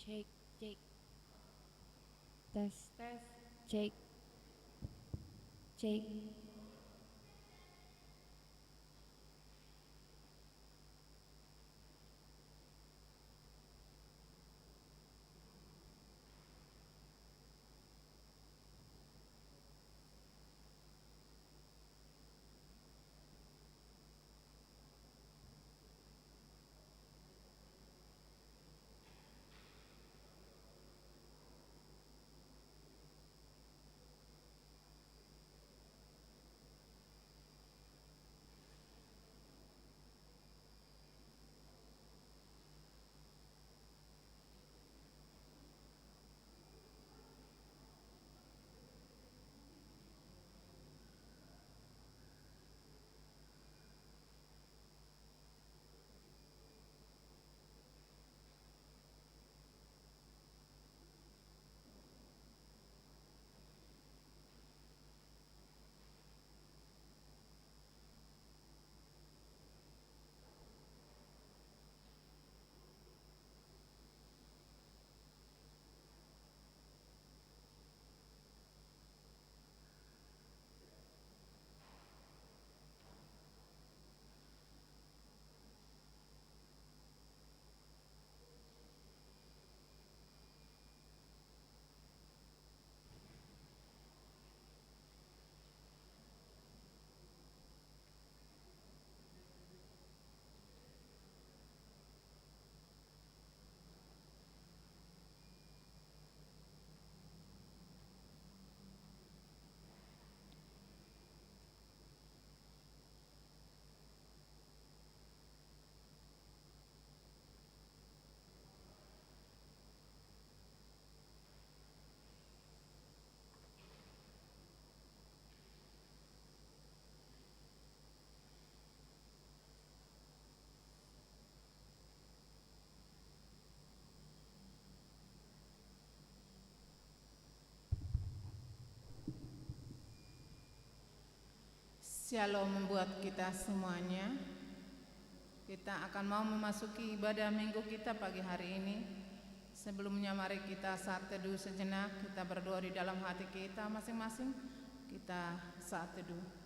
Cek, cek, tes, tes, cek, cek. Shalom membuat kita semuanya. Kita akan mau memasuki ibadah minggu kita pagi hari ini. Sebelumnya mari kita saat teduh sejenak, kita berdoa di dalam hati kita masing-masing. Kita saat teduh.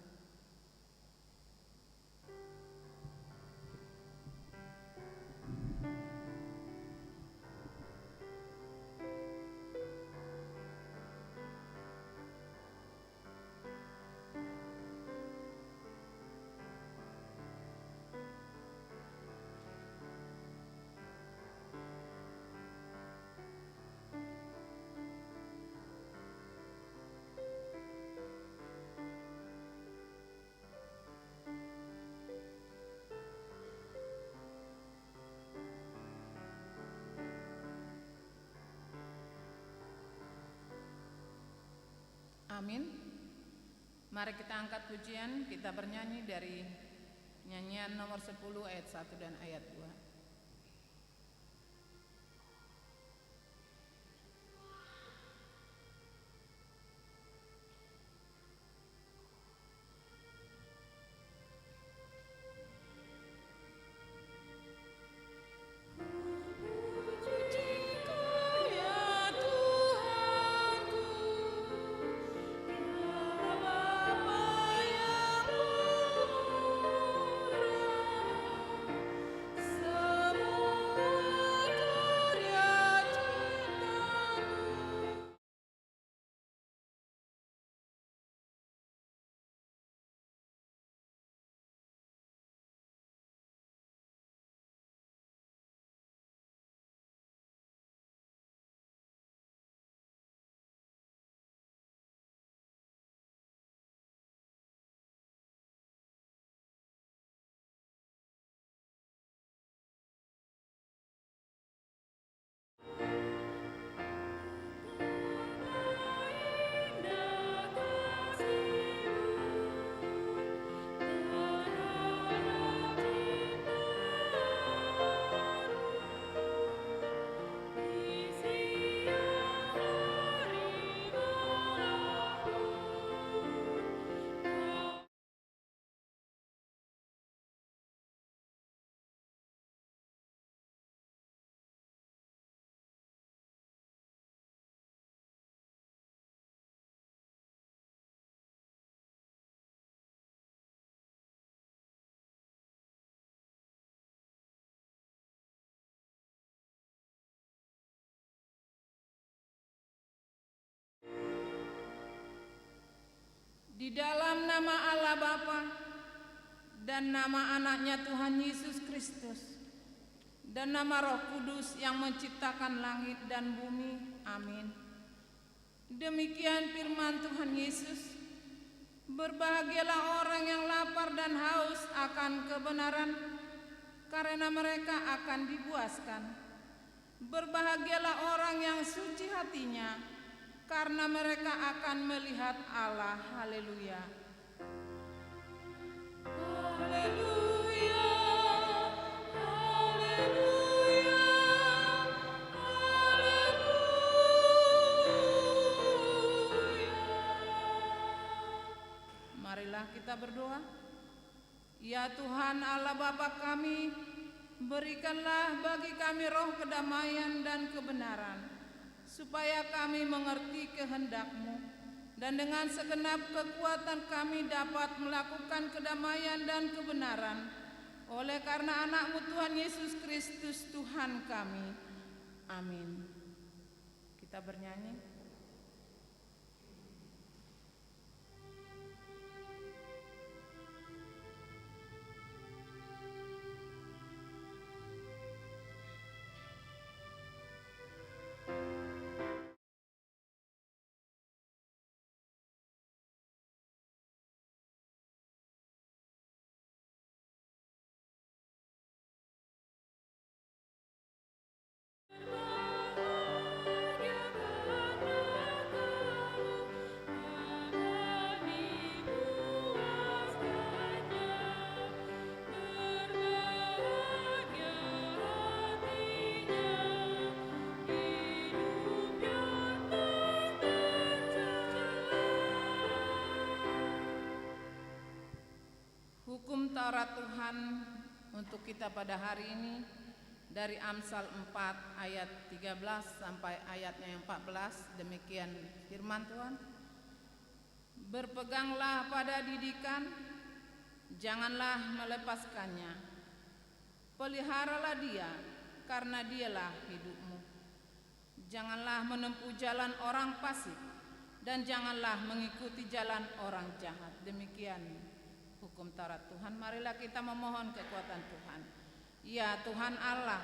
Amin. Mari kita angkat pujian, kita bernyanyi dari nyanyian nomor 10 ayat 1 dan ayat 2. Bapa yang murah, Di dalam nama Allah Bapa dan nama anaknya Tuhan Yesus Kristus dan nama Roh Kudus yang menciptakan langit dan bumi. Amin. Demikian firman Tuhan Yesus. Berbahagialah orang yang lapar dan haus akan kebenaran, karena mereka akan dipuaskan. Berbahagialah orang yang suci hatinya, karena mereka akan melihat Allah. Haleluya. Haleluya. Haleluya. Haleluya. Marilah kita berdoa. Ya Tuhan Allah Bapa kami, berikanlah bagi kami roh kedamaian dan kebenaran, supaya kami mengerti kehendak-Mu, dan dengan segenap kekuatan kami dapat melakukan kedamaian dan kebenaran, oleh karena anak-Mu Tuhan Yesus Kristus Tuhan kami. Amin. Kita bernyanyi. Hukum Taurat Tuhan untuk kita pada hari ini dari Amsal 4 ayat 13 sampai ayatnya yang 14. Demikian firman Tuhan. Berpeganglah pada didikan, janganlah melepaskannya. Peliharalah dia, karena dialah hidupmu. Janganlah menempuh jalan orang fasik, dan janganlah mengikuti jalan orang jahat. Demikian hukum Taurat Tuhan. Marilah kita memohon kekuatan Tuhan. Ya Tuhan Allah,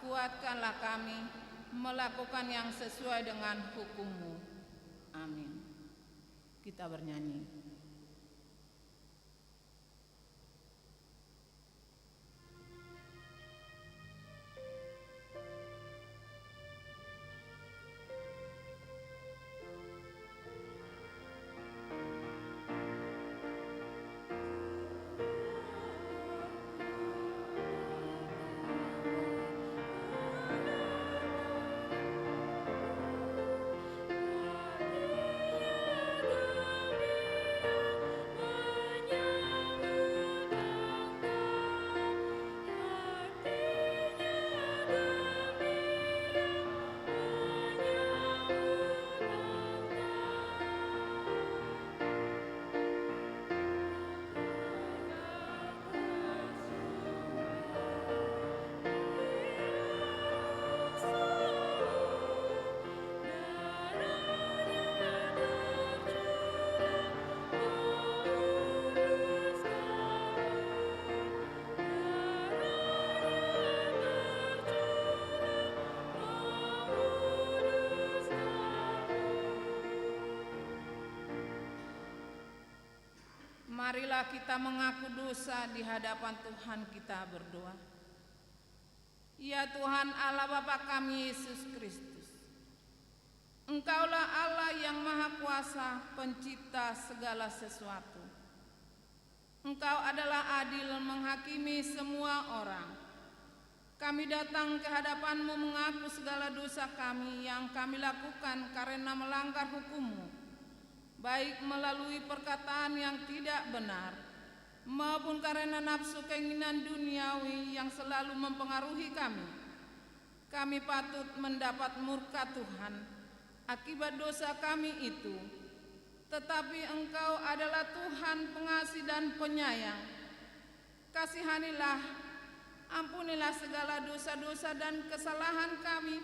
kuatkanlah kami melakukan yang sesuai dengan hukum-Mu. Amin. Kita bernyanyi. Marilah kita mengaku dosa di hadapan Tuhan, kita berdoa. Ya Tuhan Allah Bapa kami Yesus Kristus, Engkaulah Allah yang Maha Kuasa, pencipta segala sesuatu. Engkau adalah adil menghakimi semua orang. Kami datang ke hadapan-Mu mengaku segala dosa kami yang kami lakukan karena melanggar hukum-Mu, baik melalui perkataan yang tidak benar maupun karena nafsu keinginan duniawi yang selalu mempengaruhi kami. Kami patut mendapat murka Tuhan akibat dosa kami itu, tetapi Engkau adalah Tuhan pengasih dan penyayang. Kasihanilah, ampunilah segala dosa-dosa dan kesalahan kami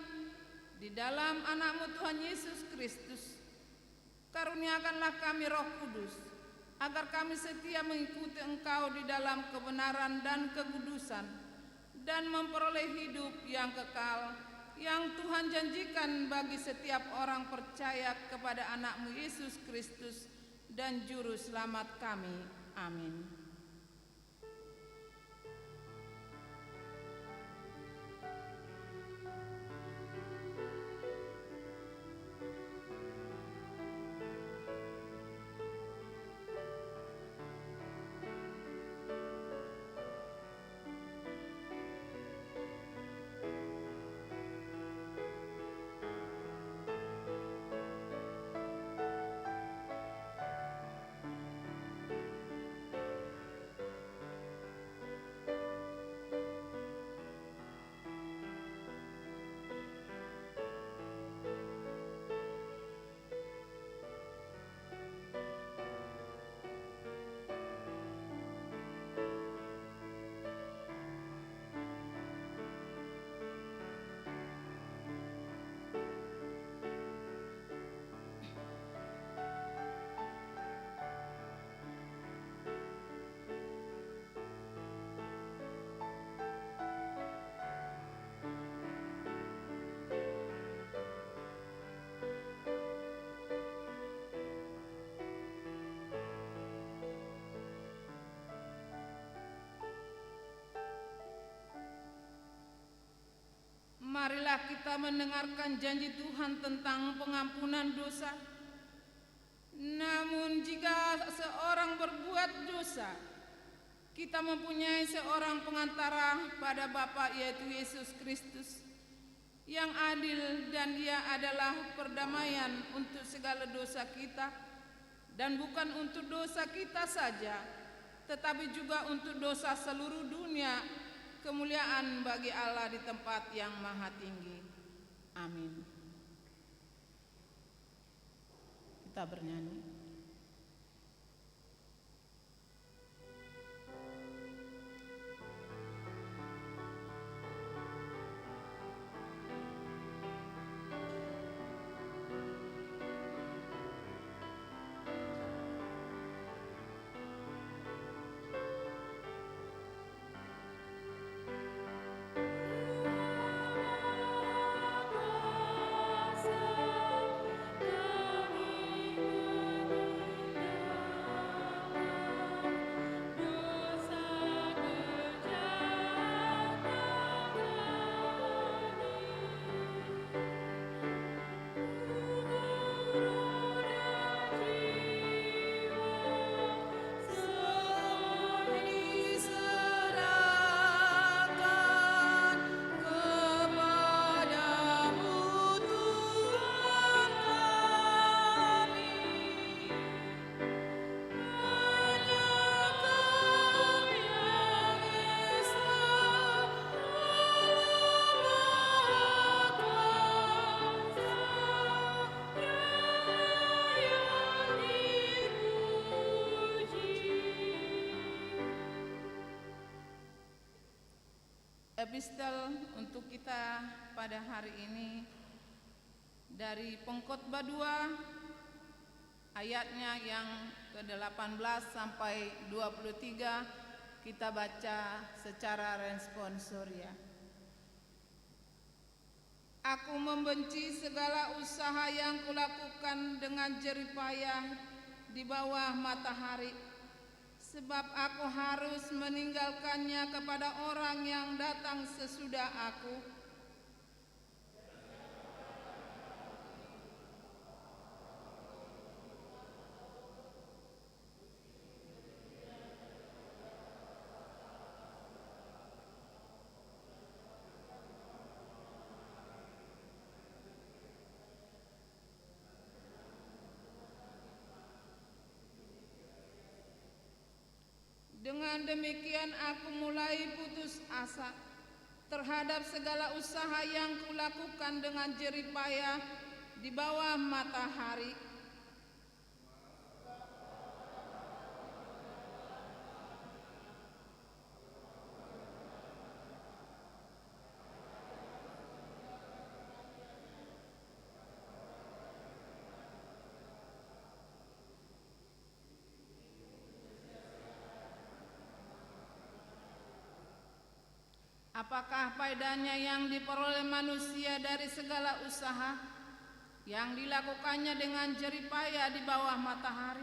di dalam anak-Mu Tuhan Yesus Kristus. Karuniakanlah kami Roh Kudus, agar kami setia mengikuti Engkau di dalam kebenaran dan kekudusan, dan memperoleh hidup yang kekal, yang Tuhan janjikan bagi setiap orang percaya kepada anak-Mu Yesus Kristus dan Juru Selamat kami. Amin. Marilah kita mendengarkan janji Tuhan tentang pengampunan dosa. Namun jika seorang berbuat dosa, kita mempunyai seorang pengantara pada Bapa, yaitu Yesus Kristus, yang adil, dan Dia adalah perdamaian untuk segala dosa kita, dan bukan untuk dosa kita saja, tetapi juga untuk dosa seluruh dunia. Kemuliaan bagi Allah di tempat yang maha tinggi. Amin. Kita bernyanyi. Epistel untuk kita pada hari ini dari Pengkhotbah 2 ayatnya yang ke-18 sampai 23, kita baca secara responsoria. Aku membenci segala usaha yang kulakukan dengan jerih payah di bawah matahari, sebab aku harus meninggalkannya kepada orang yang datang sesudah aku. Dengan demikian aku mulai putus asa terhadap segala usaha yang kulakukan dengan jerih payah di bawah matahari. Apakah faedahnya yang diperoleh manusia dari segala usaha yang dilakukannya dengan jerih payah di bawah matahari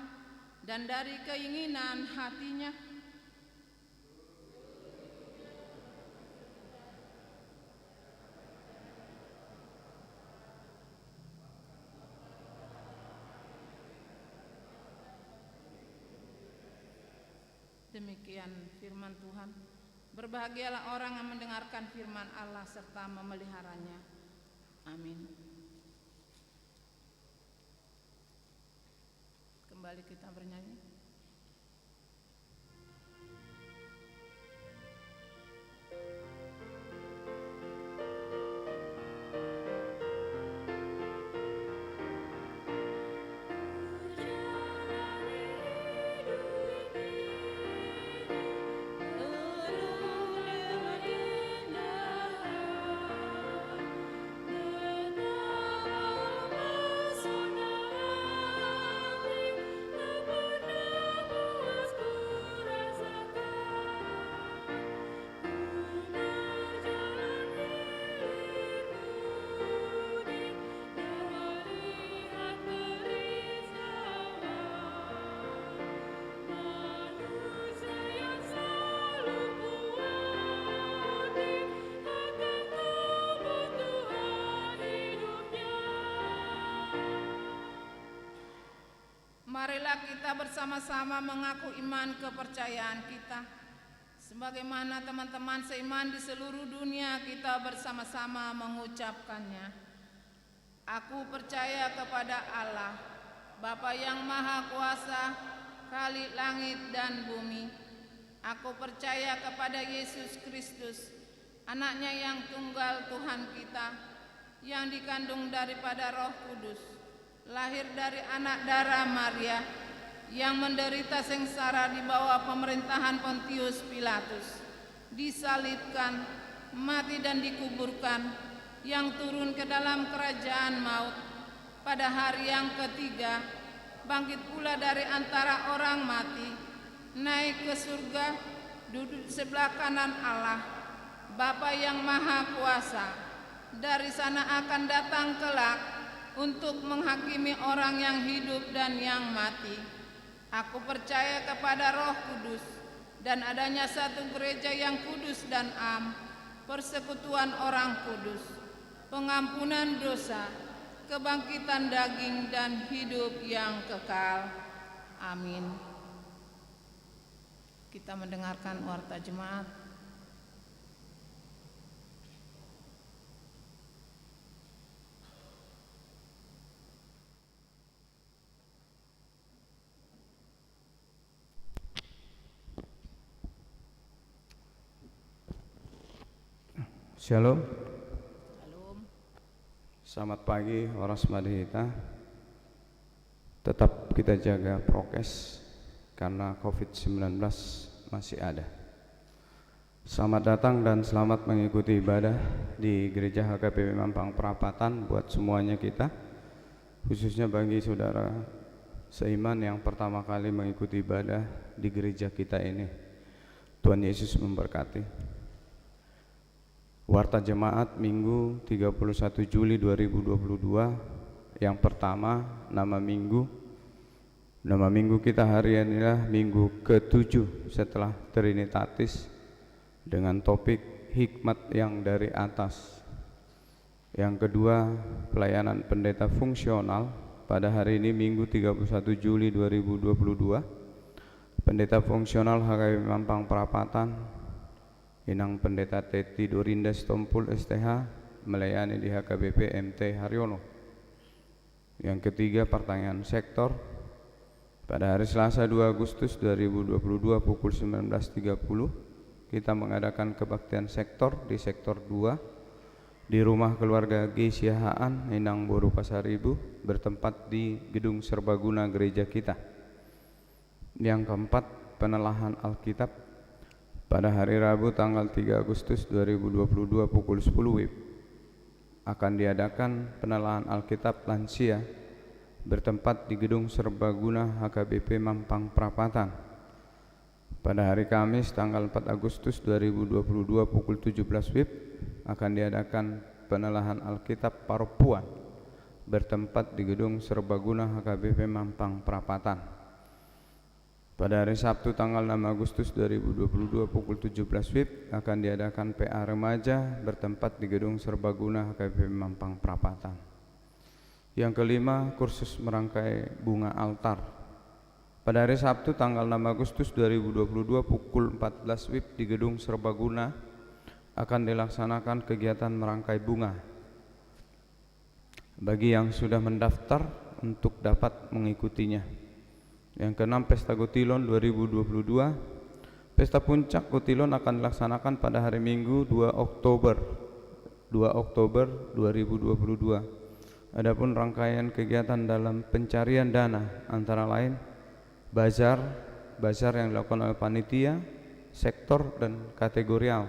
dan dari keinginan hatinya? Demikian firman Tuhan. Berbahagialah orang yang mendengarkan firman Allah serta memeliharanya. Amin. Kembali kita bernyanyi. Marilah kita bersama-sama mengaku iman kepercayaan kita. Sebagaimana teman-teman seiman di seluruh dunia, kita bersama-sama mengucapkannya. Aku percaya kepada Allah, Bapa yang Maha Kuasa, Khalik langit dan bumi. Aku percaya kepada Yesus Kristus, Anaknya yang tunggal Tuhan kita, yang dikandung daripada Roh Kudus, lahir dari anak darah Maria, yang menderita sengsara di bawah pemerintahan Pontius Pilatus, disalibkan, mati dan dikuburkan, yang turun ke dalam kerajaan maut, pada hari yang ketiga bangkit pula dari antara orang mati, naik ke surga, duduk sebelah kanan Allah, Bapa yang Maha Kuasa. Dari sana akan datang kelak untuk menghakimi orang yang hidup dan yang mati. Aku percaya kepada Roh Kudus dan adanya satu gereja yang kudus dan am, persekutuan orang kudus, pengampunan dosa, kebangkitan daging dan hidup yang kekal. Amin. Kita mendengarkan warta jemaat. Shalom. Shalom. Selamat pagi orang Semadihita. Tetap kita jaga prokes karena COVID-19 masih ada. Selamat datang dan selamat mengikuti ibadah di Gereja HKBP Mampang Perapatan buat semuanya kita, khususnya bagi saudara seiman yang pertama kali mengikuti ibadah di gereja kita ini. Tuhan Yesus memberkati. Warta Jemaat Minggu 31 Juli 2022. Yang pertama, nama minggu kita hari ini adalah minggu ke-7 setelah Trinitatis, dengan topik hikmat yang dari atas. Yang kedua, pelayanan pendeta fungsional pada hari ini minggu 31 Juli 2022. Pendeta fungsional HKBP Mampang Perapatan Inang Pendeta Teti Dorinda Stompul STH melayani di HKBP MT Haryono. Yang ketiga, pertanyaan sektor. Pada hari Selasa 2 Agustus 2022 pukul 19.30 kita mengadakan kebaktian sektor di sektor 2 di rumah keluarga G. Siahaan Inang Boru Pasaribu, bertempat di gedung serbaguna gereja kita. Yang keempat, penelahan Alkitab. Pada hari Rabu tanggal 3 Agustus 2022 pukul 10 WIB akan diadakan penelahan Alkitab lansia bertempat di gedung serbaguna HKBP Mampang Perapatan. Pada hari Kamis tanggal 4 Agustus 2022 pukul 17 WIB akan diadakan penelahan Alkitab Paropuan bertempat di Gedung Serbaguna HKBP Mampang Perapatan. Pada hari Sabtu tanggal 6 Agustus 2022 pukul 17 WIB akan diadakan PA Remaja bertempat di Gedung Serbaguna HKBP Mampang Perapatan. Yang kelima, kursus merangkai bunga altar. Pada hari Sabtu tanggal 6 Agustus 2022 pukul 14 WIB di Gedung Serbaguna akan dilaksanakan kegiatan merangkai bunga. Bagi yang sudah mendaftar untuk dapat mengikutinya. Yang keenam, Pesta Gotilon 2022. Pesta Puncak Gotilon akan dilaksanakan pada hari Minggu 2 Oktober 2022. Adapun rangkaian kegiatan dalam pencarian dana antara lain bazar yang dilakukan oleh panitia, sektor, dan kategorial.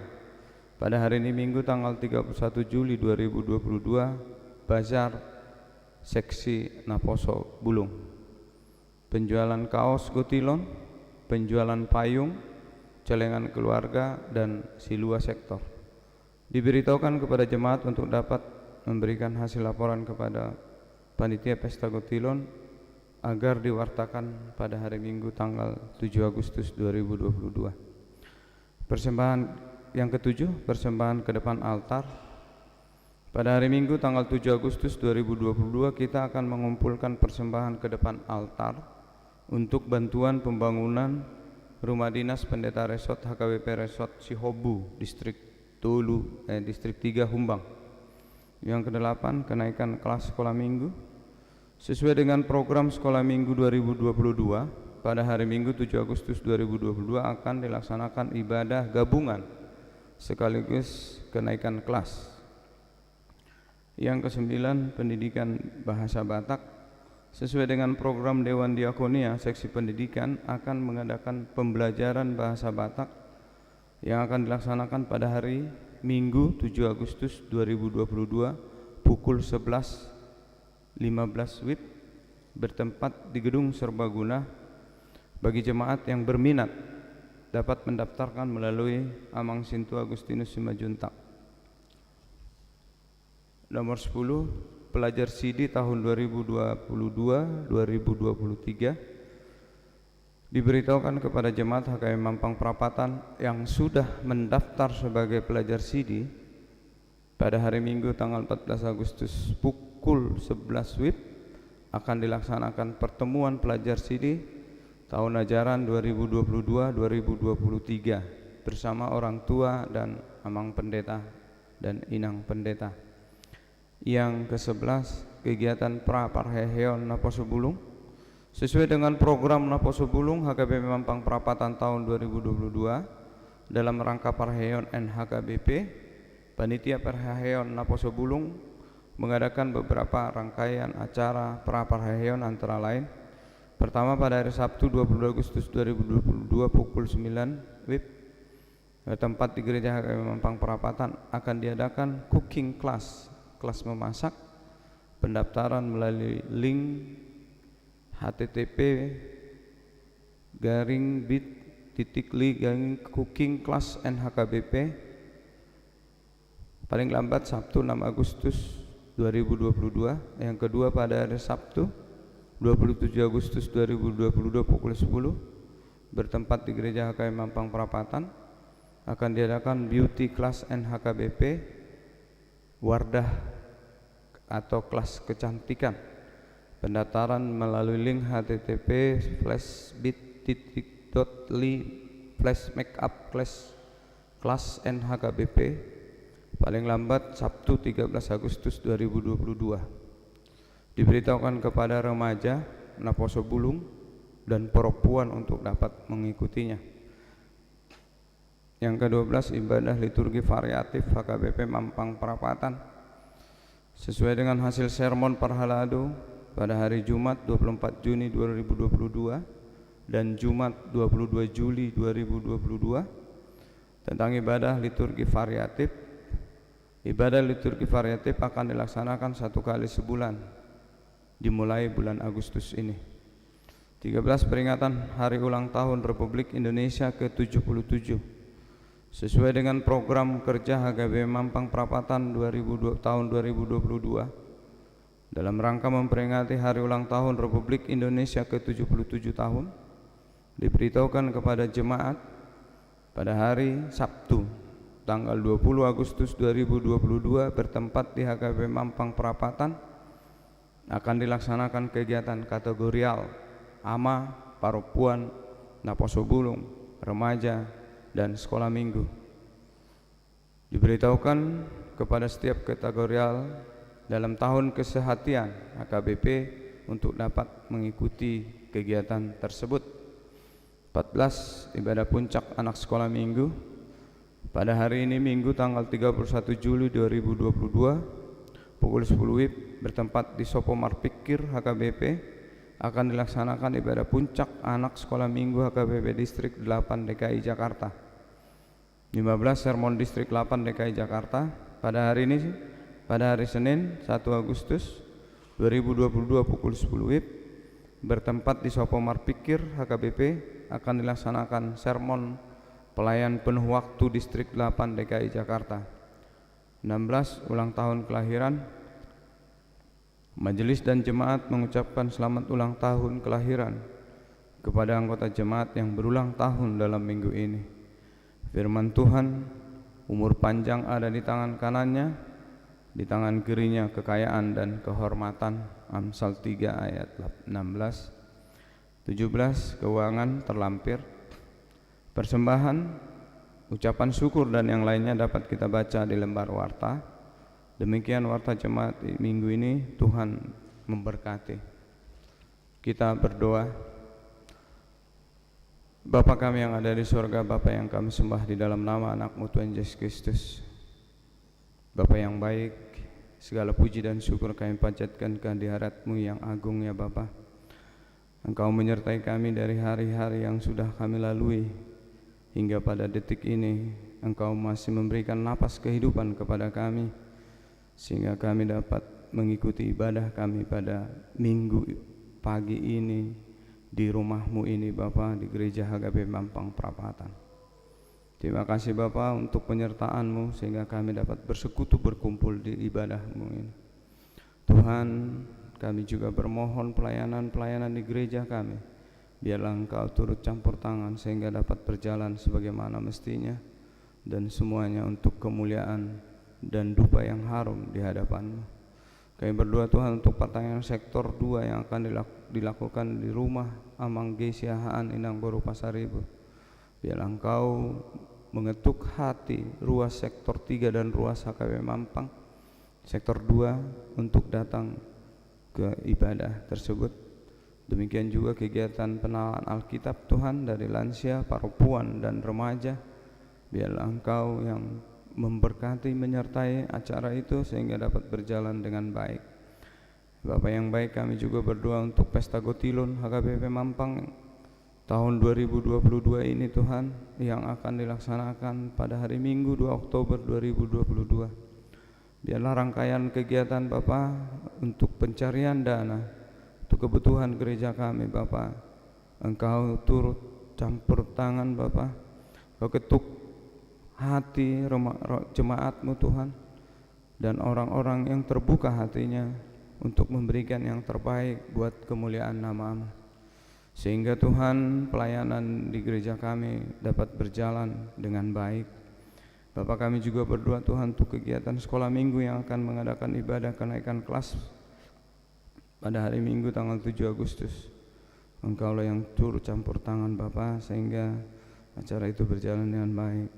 Pada hari ini Minggu tanggal 31 Juli 2022, bazar seksi Naposo Bulung. Penjualan kaos Gotilon, penjualan payung, celengan keluarga, dan silua sektor. Diberitahukan kepada jemaat untuk dapat memberikan hasil laporan kepada panitia Pesta Gotilon agar diwartakan pada hari Minggu tanggal 7 Agustus 2022. Persembahan yang ketujuh, persembahan ke depan altar. Pada hari Minggu tanggal 7 Agustus 2022 kita akan mengumpulkan persembahan ke depan altar untuk bantuan pembangunan Rumah Dinas Pendeta Resort HKBP Resort Sihobu, Distrik 3 Humbang. Yang kedelapan, kenaikan kelas sekolah minggu. Sesuai dengan program Sekolah Minggu 2022, pada hari Minggu 7 Agustus 2022 akan dilaksanakan ibadah gabungan sekaligus kenaikan kelas. Yang kesembilan, pendidikan bahasa Batak. Sesuai dengan program Dewan Diakonia, seksi pendidikan akan mengadakan pembelajaran bahasa Batak yang akan dilaksanakan pada hari Minggu 7 Agustus 2022 pukul 11.15 WIB bertempat di Gedung Serbaguna. Bagi jemaat yang berminat dapat mendaftarkan melalui Amang Sintu Agustinus Simajuntak. Nomor 10, pelajar CD tahun 2022-2023 diberitahukan kepada jemaat HKM Mampang Perapatan yang sudah mendaftar sebagai pelajar CD pada hari Minggu tanggal 14 Agustus pukul 11 WIB akan dilaksanakan pertemuan pelajar CD tahun ajaran 2022-2023 bersama orang tua dan amang pendeta dan inang pendeta. Yang ke-11, kegiatan Pra-Parheheon Naposo Bulung. Sesuai dengan program Naposo Bulung HKBP Mampang Perapatan tahun 2022 dalam rangka Parheheon NHKBP, Panitia Parheheon Naposo Bulung mengadakan beberapa rangkaian acara Pra-Parheheon antara lain. Pertama, pada hari Sabtu 20 Agustus 2022 pukul 9 WIB tempat di Gereja HKBP Mampang Perapatan akan diadakan cooking class, kelas memasak. Pendaftaran melalui link http://bit.ly/cooking class NHKBP paling lambat Sabtu 6 Agustus 2022. Yang kedua, pada hari Sabtu 27 Agustus 2022 pukul 10 bertempat di Gereja HKM Mampang Perapatan akan diadakan beauty class NHKBP Wardah atau kelas kecantikan. Pendaftaran melalui link http://bit.ly/makeup class NHKBP paling lambat Sabtu 13 Agustus 2022. Diberitahukan kepada remaja Naposo Bulung dan perempuan untuk dapat mengikutinya. Yang ke-12, ibadah liturgi variatif HKBP Mampang Perapatan. Sesuai dengan hasil sermon Parhalado pada hari Jumat 24 Juni 2022 dan Jumat 22 Juli 2022 tentang ibadah liturgi variatif. Ibadah liturgi variatif akan dilaksanakan 1 kali sebulan dimulai bulan Agustus ini. 13. Peringatan Hari Ulang Tahun Republik Indonesia ke-77 sesuai dengan program kerja HKBP Mampang Perapatan tahun 2022 dalam rangka memperingati Hari Ulang Tahun Republik Indonesia ke-77 tahun, diberitahukan kepada jemaat pada hari Sabtu tanggal 20 Agustus 2022 bertempat di HKBP Mampang Perapatan akan dilaksanakan kegiatan kategorial AMA, Paropuan, Naposo Bulung, Remaja, dan Sekolah Minggu. Diberitahukan kepada setiap kategorial dalam tahun kesehatian HKBP untuk dapat mengikuti kegiatan tersebut. 14. Ibadah puncak anak sekolah minggu pada hari ini Minggu tanggal 31 Juli 2022 pukul 10 WIB bertempat di Sopo Marpikir HKBP akan dilaksanakan ibadah puncak anak sekolah minggu HKBP Distrik 8 DKI Jakarta. 15. Sermon Distrik 8 DKI Jakarta pada hari ini, pada hari Senin 1 Agustus 2022 pukul 10 WIB bertempat di Sopo Marpikir HKBP akan dilaksanakan sermon pelayan penuh waktu Distrik 8 DKI Jakarta. 16. Ulang tahun kelahiran. Majelis dan jemaat mengucapkan selamat ulang tahun kelahiran kepada anggota jemaat yang berulang tahun dalam minggu ini. Firman Tuhan, umur panjang ada di tangan kanannya, di tangan kirinya kekayaan dan kehormatan. Amsal 3 ayat 16. 17. Keuangan terlampir. Persembahan, ucapan syukur dan yang lainnya dapat kita baca di lembar warta. Demikian warta jemaat minggu ini. Tuhan memberkati. Kita berdoa. Bapa kami yang ada di surga, Bapa yang kami sembah di dalam nama anak-Mu Tuhan Yesus Kristus, Bapa yang baik, segala puji dan syukur kami panjatkan ke hadirat-Mu yang agung ya Bapa. Engkau menyertai kami dari hari-hari yang sudah kami lalui hingga pada detik ini. Engkau masih memberikan napas kehidupan kepada kami, sehingga kami dapat mengikuti ibadah kami pada minggu pagi ini di rumah-Mu ini Bapa, di gereja HKBP Mampang Perapatan. Terima kasih Bapa untuk penyertaan-Mu sehingga kami dapat bersekutu berkumpul di ibadah-Mu ini. Tuhan, kami juga bermohon pelayanan-pelayanan di gereja kami, biarlah Engkau turut campur tangan sehingga dapat berjalan sebagaimana mestinya, dan semuanya untuk kemuliaan dan dupa yang harum di hadapan-Mu. Kami berdoa Tuhan untuk pertanyaan sektor 2 yang akan dilakukan di rumah Amang Gesiahaan Inang Baru Pasar Ibu. Biarlah Engkau mengetuk hati ruas sektor 3 dan ruas HKBP Mampang sektor 2 untuk datang ke ibadah tersebut. Demikian juga kegiatan penalaan Alkitab Tuhan dari lansia, paropuan dan remaja. Biarlah Engkau yang memberkati, menyertai acara itu sehingga dapat berjalan dengan baik. Bapa yang baik, kami juga berdoa untuk Pesta Gotilon HKBP Mampang tahun 2022 ini Tuhan, yang akan dilaksanakan pada hari Minggu 2 Oktober 2022. Biarlah rangkaian kegiatan Bapa untuk pencarian dana untuk kebutuhan gereja kami Bapa, Engkau turut campur tangan Bapa, Engkau ketuk hati jemaat-Mu Tuhan, dan orang-orang yang terbuka hatinya untuk memberikan yang terbaik buat kemuliaan nama-Mu, sehingga Tuhan pelayanan di gereja kami dapat berjalan dengan baik. Bapak, kami juga berdoa Tuhan untuk kegiatan sekolah minggu yang akan mengadakan ibadah kenaikan kelas pada hari Minggu tanggal 7 Agustus. Engkaulah yang turut campur tangan Bapa sehingga acara itu berjalan dengan baik.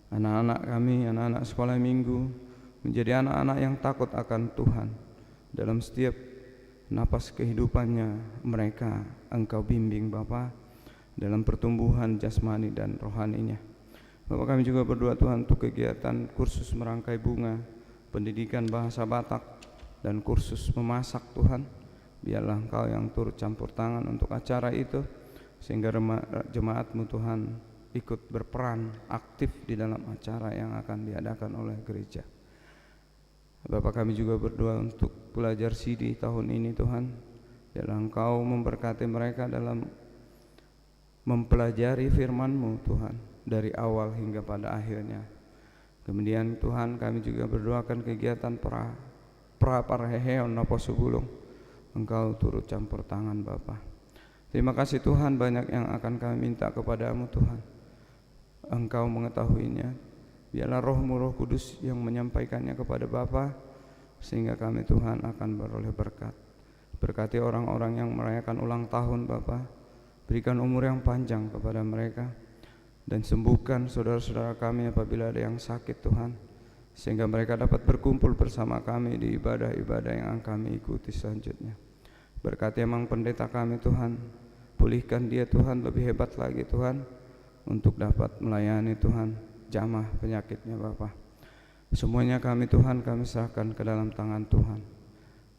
Anak-anak kami, anak-anak sekolah minggu menjadi anak-anak yang takut akan Tuhan. Dalam setiap napas kehidupannya mereka Engkau bimbing Bapa dalam pertumbuhan jasmani dan rohaninya. Bapak, kami juga berdoa Tuhan untuk kegiatan kursus merangkai bunga, pendidikan bahasa Batak, dan kursus memasak Tuhan. Biarlah Engkau yang turut campur tangan untuk acara itu sehingga jemaat-Mu Tuhan ikut berperan aktif di dalam acara yang akan diadakan oleh gereja. Bapak, kami juga berdoa untuk pelajar CD tahun ini Tuhan. Biarlah Engkau memberkati mereka dalam mempelajari firman-Mu Tuhan, dari awal hingga pada akhirnya. Kemudian Tuhan, kami juga berdoakan kegiatan pra-parheheon napa subulung. Engkau turut campur tangan Bapa. Terima kasih Tuhan, banyak yang akan kami minta kepadamu Tuhan. Engkau mengetahuinya. Biarlah Roh-Mu, Roh Kudus yang menyampaikannya kepada Bapa, sehingga kami Tuhan akan beroleh berkat. Berkati orang-orang yang merayakan ulang tahun Bapa. Berikan umur yang panjang kepada mereka, dan sembuhkan saudara-saudara kami apabila ada yang sakit Tuhan, sehingga mereka dapat berkumpul bersama kami di ibadah-ibadah yang akan kami ikuti selanjutnya. Berkati emang pendeta kami Tuhan, pulihkan dia Tuhan lebih hebat lagi Tuhan, untuk dapat melayani Tuhan jamah penyakitnya Bapa. Semuanya kami Tuhan, kami serahkan ke dalam tangan Tuhan.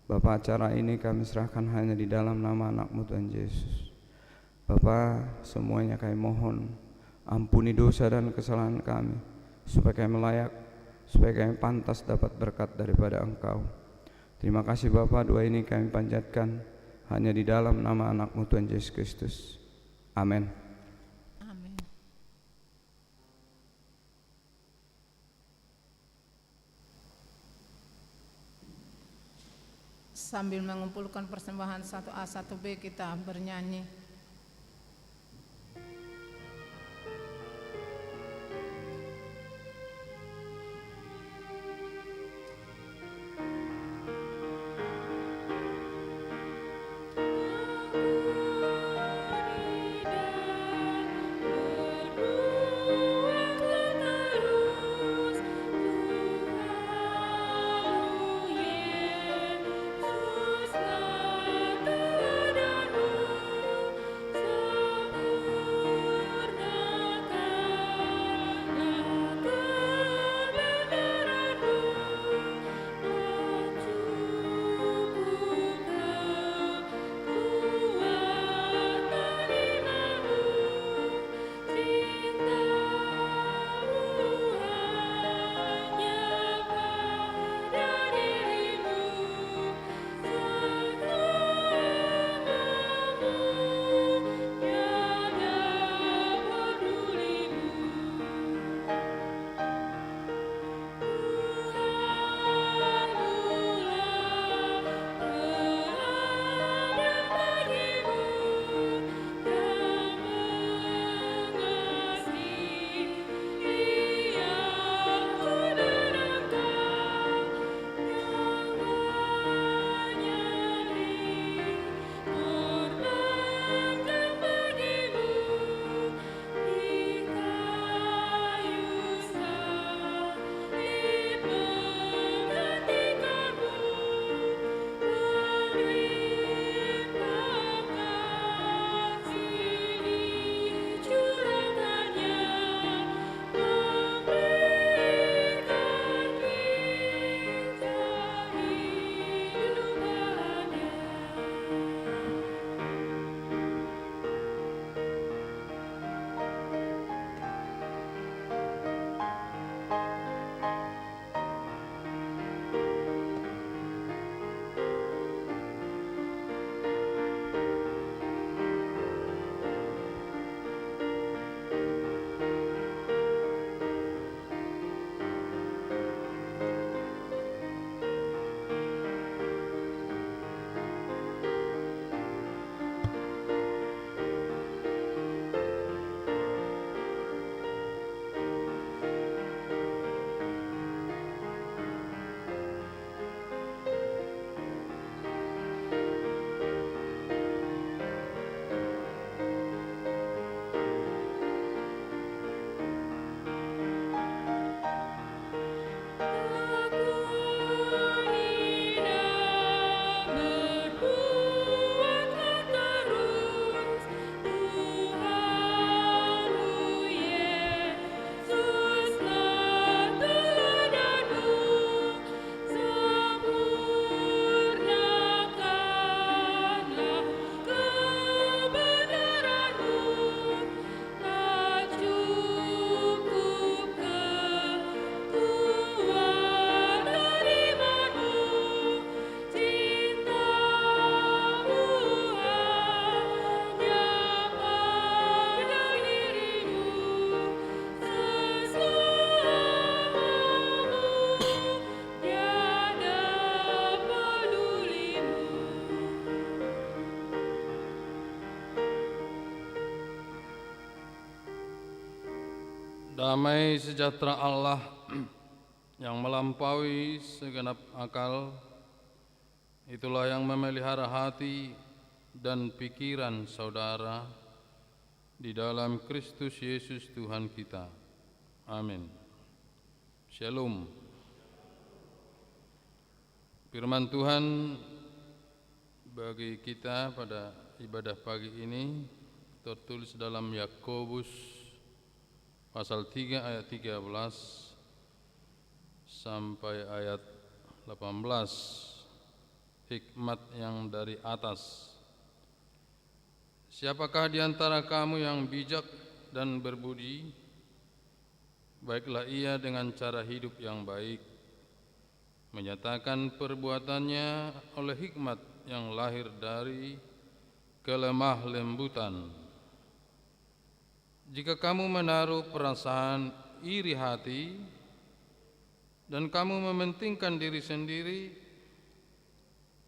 Bapa, acara ini kami serahkan hanya di dalam nama anak-Mu Tuhan Yesus. Bapa, semuanya kami mohon, ampuni dosa dan kesalahan kami, supaya kami layak, supaya kami pantas dapat berkat daripada Engkau. Terima kasih Bapa, doa ini kami panjatkan hanya di dalam nama anak-Mu Tuhan Yesus Kristus. Amin. Amin. Sambil mengumpulkan persembahan 1A 1B, kita bernyanyi. Yesus, Damai sejahtera Allah yang melampaui segenap akal, itulah yang memelihara hati dan pikiran saudara di dalam Kristus Yesus Tuhan kita. Amin. Shalom. Firman Tuhan bagi kita pada ibadah pagi ini tertulis dalam Yakobus pasal 3 ayat 13 sampai ayat 18. Hikmat yang dari atas. Siapakah di antara kamu yang bijak dan berbudi? Baiklah ia dengan cara hidup yang baik, menyatakan perbuatannya oleh hikmat yang lahir dari kelemah lembutan. Jika kamu menaruh perasaan iri hati dan kamu mementingkan diri sendiri,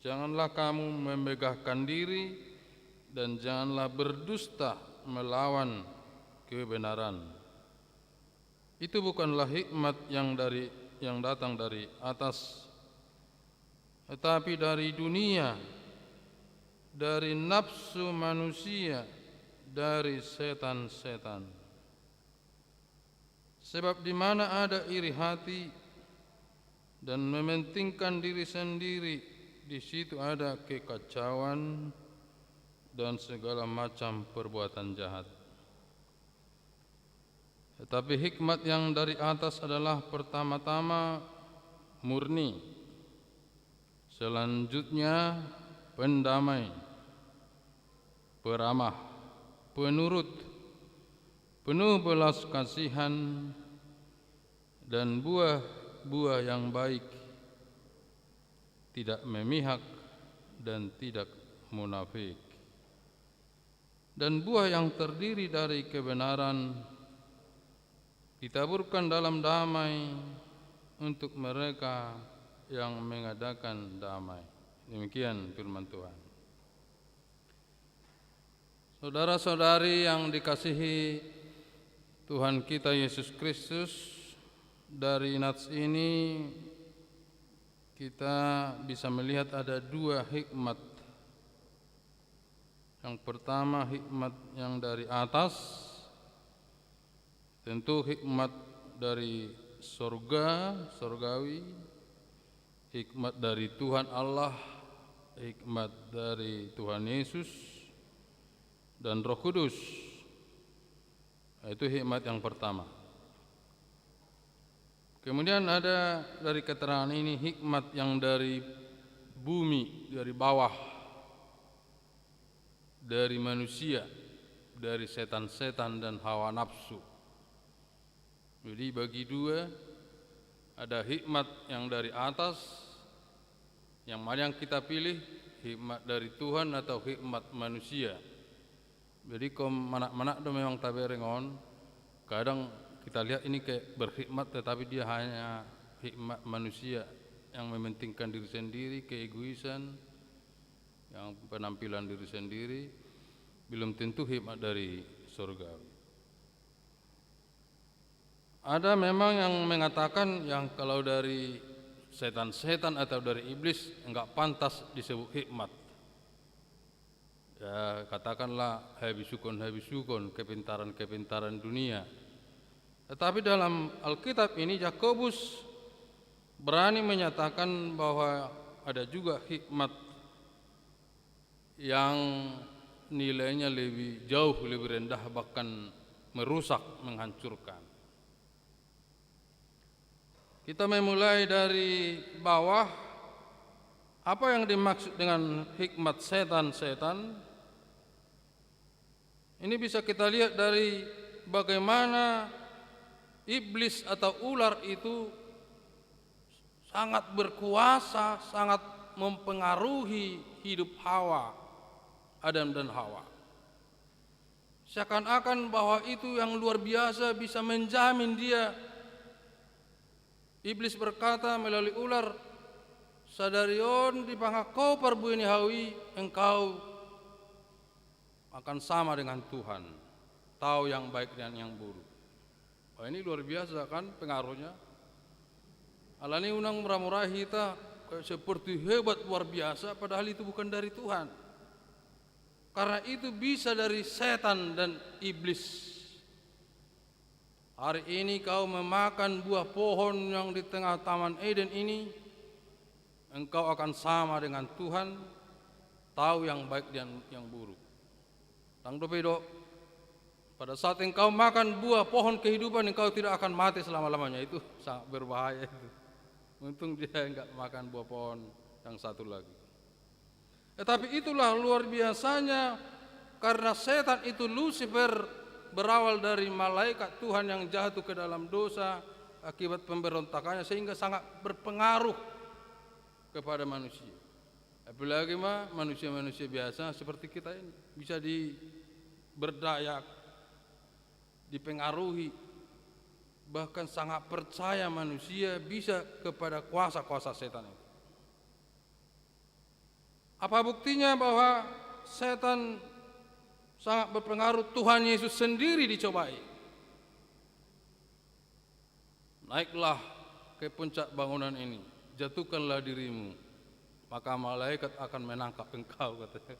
janganlah kamu memegahkan diri dan janganlah berdusta melawan kebenaran. Itu bukanlah hikmat yang datang dari atas, tetapi dari dunia, dari nafsu manusia, dari setan-setan. Sebab di mana ada iri hati dan mementingkan diri sendiri, di situ ada kekacauan dan segala macam perbuatan jahat. Tetapi hikmat yang dari atas adalah pertama-tama murni, selanjutnya pendamai, peramah, penurut, penuh belas kasihan, dan buah-buah yang baik, tidak memihak dan tidak munafik. Dan buah yang terdiri dari kebenaran ditaburkan dalam damai untuk mereka yang mengadakan damai. Demikian firman Tuhan. Saudara-saudari yang dikasihi Tuhan kita Yesus Kristus, dari nats ini kita bisa melihat ada dua hikmat. Yang pertama hikmat yang dari atas, tentu hikmat dari surgawi, hikmat dari Tuhan Allah, hikmat dari Tuhan Yesus dan Roh Kudus. Itu hikmat yang pertama. Kemudian ada dari keterangan ini hikmat yang dari bumi, dari bawah, dari manusia, dari setan-setan dan hawa nafsu. Jadi bagi dua, ada hikmat yang dari atas, yang mana yang kita pilih, hikmat dari Tuhan atau hikmat manusia. Jadi kalau manak-manak itu memang taberengon, kadang kita lihat ini kayak berhikmat tetapi dia hanya hikmat manusia yang mementingkan diri sendiri, keegoisan, yang penampilan diri sendiri, belum tentu hikmat dari surga. Ada memang yang mengatakan yang kalau dari setan-setan atau dari iblis enggak pantas disebut hikmat. Ya, katakanlah habisukon, kepintaran-kepintaran dunia. Tetapi dalam Alkitab ini Yakobus berani menyatakan bahwa ada juga hikmat yang nilainya lebih jauh, lebih rendah, bahkan merusak, menghancurkan. Kita memulai dari bawah. Apa yang dimaksud dengan hikmat setan-setan? Ini bisa kita lihat dari bagaimana iblis atau ular itu sangat berkuasa, sangat mempengaruhi hidup Hawa, Adam dan Hawa. Seakan-akan bahwa itu yang luar biasa bisa menjamin dia. Iblis berkata melalui ular, sadarion di pangak kau perbuini hawi, engkau akan sama dengan Tuhan, tahu yang baik dan yang buruk. Oh, ini luar biasa kan pengaruhnya. Alani unang meramurahi kita seperti hebat luar biasa, padahal itu bukan dari Tuhan. Karena itu bisa dari setan dan iblis. Hari ini kau memakan buah pohon yang di tengah Taman Eden ini, engkau akan sama dengan Tuhan, tahu yang baik dan yang buruk. Tang dopedo, pada saat engkau makan buah pohon kehidupan, engkau tidak akan mati selama-lamanya. Itu sangat berbahaya itu. Untung dia enggak makan buah pohon yang satu lagi. Tetapi itulah luar biasanya, karena setan itu Lucifer berawal dari malaikat Tuhan yang jatuh ke dalam dosa akibat pemberontakannya, sehingga sangat berpengaruh kepada manusia. Apalagi manusia-manusia biasa seperti kita ini bisa diberdayak, dipengaruhi, bahkan sangat percaya manusia bisa kepada kuasa-kuasa setan itu. Apa buktinya bahwa setan sangat berpengaruh? Tuhan Yesus sendiri dicobai. Naiklah ke puncak bangunan ini, jatuhkanlah dirimu, maka malaikat akan menangkap engkau, katanya.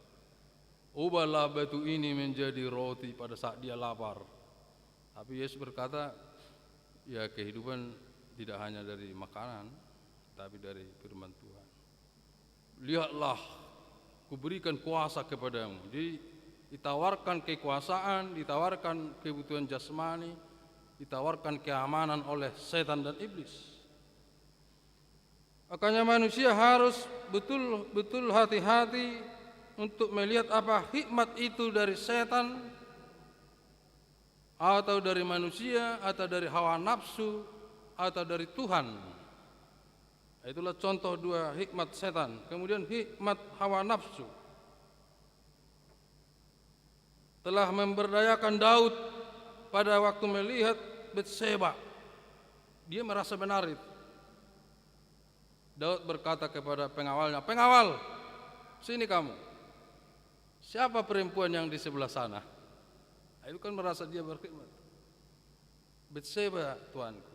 Ubahlah batu ini menjadi roti pada saat dia lapar. Tapi Yesus berkata, ya kehidupan tidak hanya dari makanan, tapi dari firman Tuhan. Lihatlah, kuberikan kuasa kepadamu. Jadi ditawarkan kekuasaan, ditawarkan kebutuhan jasmani, ditawarkan keamanan oleh setan dan iblis. Makanya manusia harus betul-betul hati-hati untuk melihat apa hikmat itu dari setan, atau dari manusia, atau dari hawa nafsu, atau dari Tuhan. Itulah contoh dua hikmat setan. Kemudian hikmat hawa nafsu telah memberdayakan Daud pada waktu melihat Batseba. Dia merasa benar itu. Daud berkata kepada pengawalnya, "Pengawal, sini kamu. Siapa perempuan yang di sebelah sana?" Itu kan merasa dia berkhidmat. Batseba, tuanku.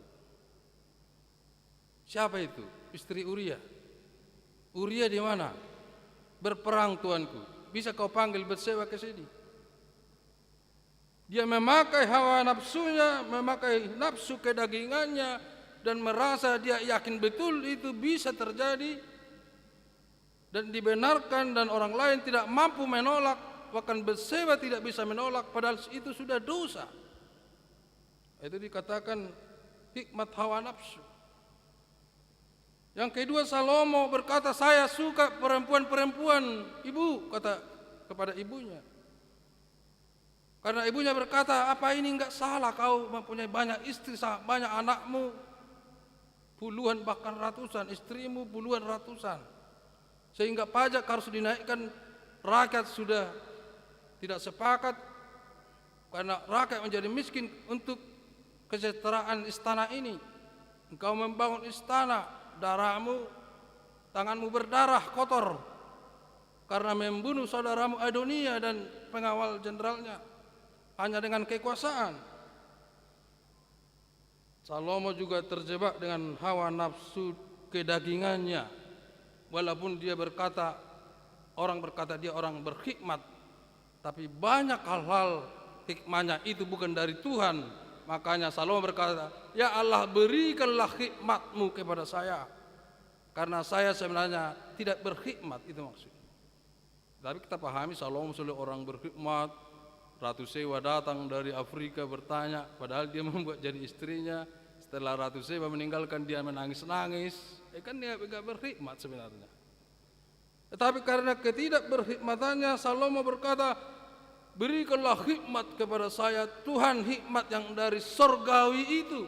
Siapa itu? Istri Uria. Uria di mana? Berperang, tuanku. Bisa kau panggil Batseba ke sini. Dia memakai hawa nafsunya, memakai nafsu kedagingannya, dan merasa dia yakin betul itu bisa terjadi dan dibenarkan, dan orang lain tidak mampu menolak. Bahkan Batseba tidak bisa menolak, padahal itu sudah dosa. Itu dikatakan hikmat hawa nafsu. Yang kedua, Salomo berkata, "Saya suka perempuan-perempuan, ibu," kata kepada ibunya. Karena ibunya berkata, "Apa ini enggak salah kau mempunyai banyak istri, sangat banyak anakmu, puluhan bahkan ratusan, istrimu puluhan ratusan, sehingga pajak harus dinaikkan, rakyat sudah tidak sepakat karena rakyat menjadi miskin untuk kesejahteraan istana ini. Engkau membangun istana, darahmu, tanganmu berdarah kotor karena membunuh saudaramu Adonia dan pengawal jenderalnya hanya dengan kekuasaan." Salomo juga terjebak dengan hawa nafsu kedagingannya. Walaupun dia berkata, orang berkata dia orang berhikmat, tapi banyak hal-hal hikmahnya itu bukan dari Tuhan. Makanya Salomo berkata, "Ya Allah, berikanlah hikmat-Mu kepada saya, karena saya sebenarnya tidak berhikmat." Itu maksudnya. Tapi kita pahami Salomo sebagai orang berhikmat. Ratu Sewa datang dari Afrika bertanya, padahal dia membuat jadi istrinya. Setelah Ratu Sewa meninggalkan, dia menangis-nangis. Kan dia tidak berhikmat sebenarnya. Tetapi karena ketidakberhikmatannya, Salomo berkata, "Berikanlah hikmat kepada saya, Tuhan, hikmat yang dari sorgawi itu."